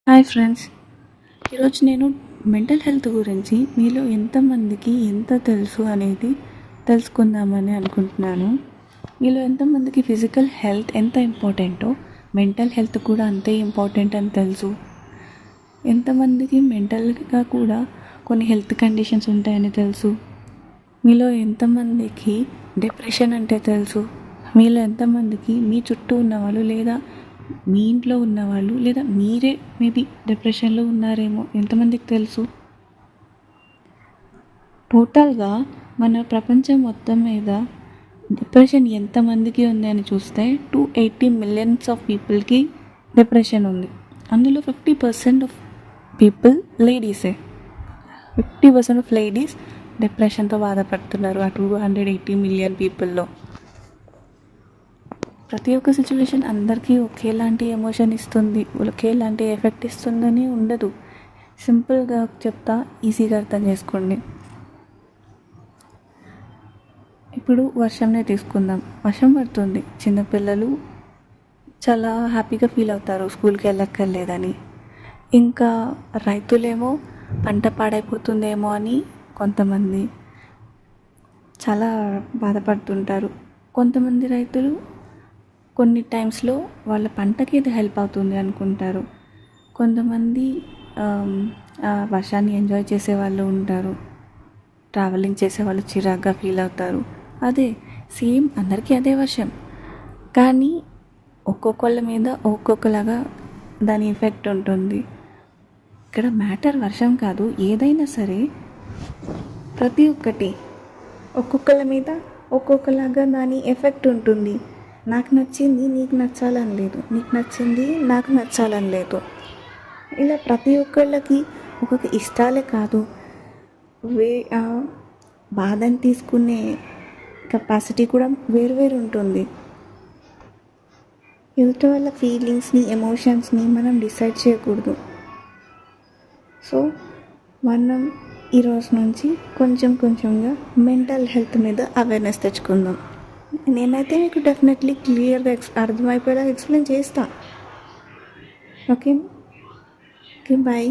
Hi friends, ఈరోజు నేను mental health గురించి మీలో ఎంతమందికి ఎంత తెలుసు అనేది తెలుసుకుందామని అనుకుంటున్నాను. మీలో ఎంతమందికి ఫిజికల్ హెల్త్ ఎంత ఇంపార్టెంటో మెంటల్ హెల్త్ కూడా అంతే ఇంపార్టెంట్ అని తెలుసు. ఎంతమందికి మెంటల్గా కూడా కొన్ని హెల్త్ కండిషన్స్ ఉంటాయని తెలుసు. మీలో ఎంతమందికి డిప్రెషన్ అంటే తెలుసు. మీలో ఎంతమందికి మీ చుట్టూ ఉన్నవాళ్ళు లేదా మీ ఇంట్లో ఉన్నవాళ్ళు లేదా మీరే మేబీ డిప్రెషన్లో ఉన్నారేమో ఎంతమందికి తెలుసు. టోటల్గా మన ప్రపంచం మొత్తం మీద డిప్రెషన్ ఎంతమందికి ఉంది అని చూస్తే 280 మిలియన్స్ ఆఫ్ పీపుల్కి డిప్రెషన్ ఉంది. అందులో 50% ఆఫ్ పీపుల్ లేడీసే. 50% ఆఫ్ లేడీస్ డిప్రెషన్తో బాధపడుతున్నారు ఆ 280 మిలియన్ పీపుల్లో. ప్రతి ఒక్క సిచ్యువేషన్ అందరికీ ఒకేలాంటి ఎమోషన్ ఇస్తుంది, ఒకేలాంటి ఎఫెక్ట్ ఇస్తుందని ఉండదు. సింపుల్గా చెప్తా, ఈజీగా అర్థం చేసుకోండి. ఇప్పుడు వర్షంనే తీసుకుందాం. వర్షం పడుతుంది, చిన్నపిల్లలు చాలా హ్యాపీగా ఫీల్ అవుతారు స్కూల్కి వెళ్ళక్కర్లేదని. ఇంకా రైతులేమో పంట పాడైపోతుందేమో అని కొంతమంది చాలా బాధపడుతుంటారు. కొంతమంది రైతులు కొన్ని టైమ్స్లో వాళ్ళ పంటకి ఇది హెల్ప్ అవుతుంది అనుకుంటారు. కొంతమంది వర్షాన్ని ఎంజాయ్ చేసే వాళ్ళు ఉంటారు. ట్రావెలింగ్ చేసే వాళ్ళు చిరాగ్గా ఫీల్ అవుతారు. అదే సేమ్ అందరికీ అదే వర్షం, కానీ ఒక్కొక్కళ్ళ మీద ఒక్కొక్కలాగా దాని ఎఫెక్ట్ ఉంటుంది. ఇక్కడ మ్యాటర్ వర్షం కాదు, ఏదైనా సరే ప్రతి ఒక్కటి ఒక్కొక్కళ్ళ మీద ఒక్కొక్కలాగా దాని ఎఫెక్ట్ ఉంటుంది. నాకు నచ్చింది నీకు నచ్చాలని లేదు, నీకు నచ్చింది నాకు నచ్చాలని లేదు. ఇలా ప్రతి ఒక్కళ్ళకి ఒక్కొక్క ఇష్టాలే కాదు, బాధని తీసుకునే కెపాసిటీ కూడా వేరు ఉంటుంది. ఎదుటి వాళ్ళ ఫీలింగ్స్ని, ఎమోషన్స్ని మనం డిసైడ్ చేయకూడదు. సో మనం ఈరోజు నుంచి కొంచెంగా మెంటల్ హెల్త్ మీద అవేర్నెస్ తెచ్చుకుందాం. నేనైతే మీకు డెఫినెట్లీ క్లియర్గా అర్థమైపోయేలా ఎక్స్ప్లెయిన్ చేస్తా. Okay bye.